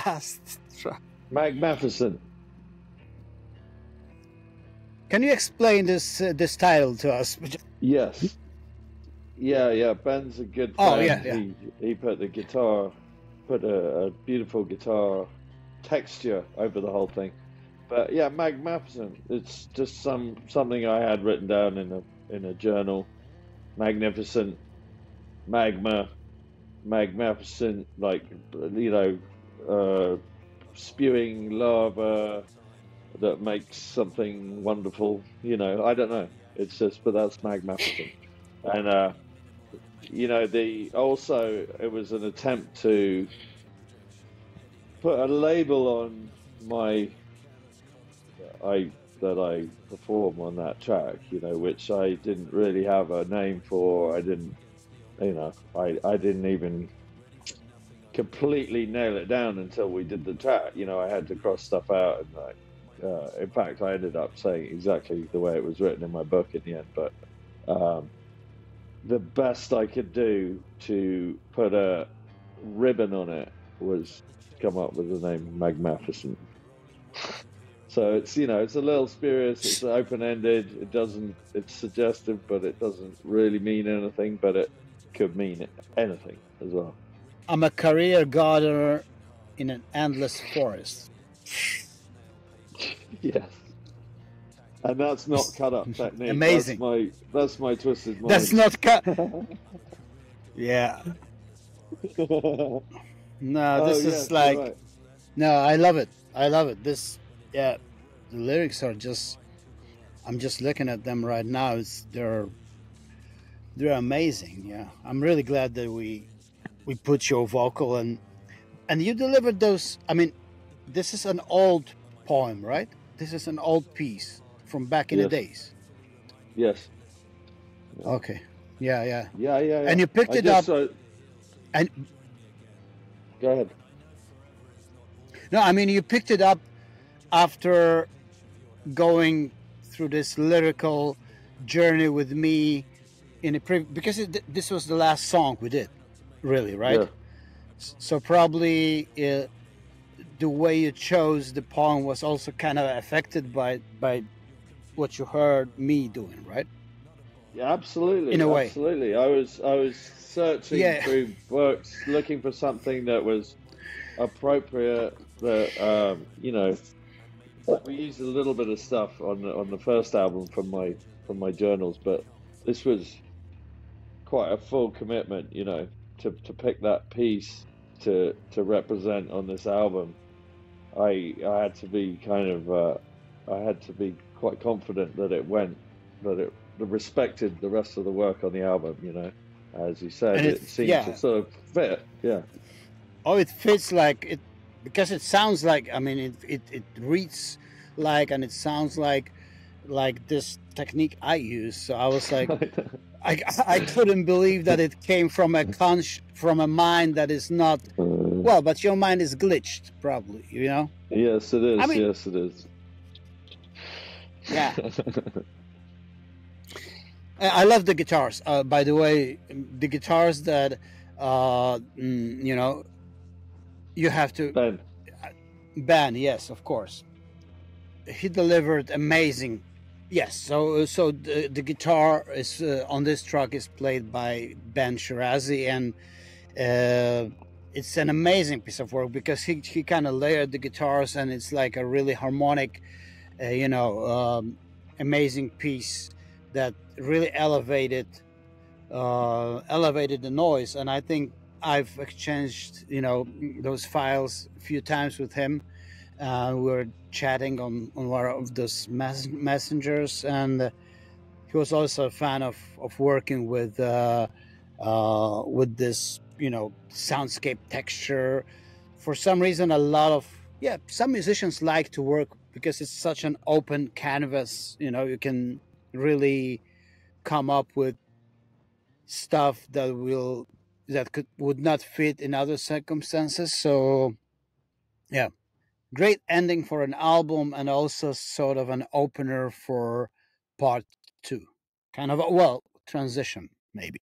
Astra. Magmaficent. Can you explain this title to us? Yes. Yeah. Ben's a good Oh, friend. yeah. He put a beautiful guitar texture over the whole thing. But yeah, Magmaficent. It's just something I had written down in a journal. Magnificent, magma, magnificent, like spewing lava that makes something wonderful. I don't know. It's just, but that's Magmaficent, and it was an attempt to put a label on that I perform on that track, which I didn't really have a name for. I didn't even completely nail it down until we did the track. I had to cross stuff out, and in fact, I ended up saying exactly the way it was written in my book in the end. But the best I could do to put a ribbon on it was come up with the name Magmaficent. So it's a little spurious. It's open-ended. It's suggestive, but it doesn't really mean anything. But it could mean anything as well. I'm a career gardener in an endless forest. Yes. And that's not cut up technique. Amazing. That's my twisted mind. That's not cut. Yeah. No, this is like. Right. No, I love it. This, the lyrics are just. I'm just looking at them right now. They're amazing. Yeah, I'm really glad that we put your vocal and you delivered those. I mean, this is an old poem, right? This is an old piece from back in the days. Yes. Okay. Yeah. And you picked it up. And go ahead. No, I mean, you picked it up after going through this lyrical journey with me because this was the last song we did, really, right? Yeah. So probably the way you chose the poem was also kind of affected by what you heard me doing, right? Yeah, absolutely. In a way, absolutely. I was searching through books, looking for something that was appropriate. That we used a little bit of stuff on the first album from my journals, but this was quite a full commitment, to pick that piece to represent on this album. I had to be quite confident that it respected the rest of the work on the album. As you said, it seemed to sort of fit. Yeah. Oh, it fits like it because it sounds like. I mean, it reads like, and it sounds like this technique I use. So I was like, I couldn't believe that it came from a mind that is not. Well, but your mind is glitched, probably. Yes, it is. Yes, it is. Yeah. I love the guitars. By the way, the guitars that you have to. Ben, yes, of course. He delivered amazing. Yes, so the guitar is on this track is played by Ben Shirazi, and it's an amazing piece of work because he kind of layered the guitars, and it's like a really harmonic, amazing piece that really elevated the noise. And I think I've exchanged those files a few times with him. We were chatting on one of those messengers, and he was also a fan of working with this soundscape texture. For some reason, some musicians like to work because it's such an open canvas. You can really come up with stuff that would not fit in other circumstances. So yeah, great ending for an album, and also sort of an opener for part 2, kind of transition maybe.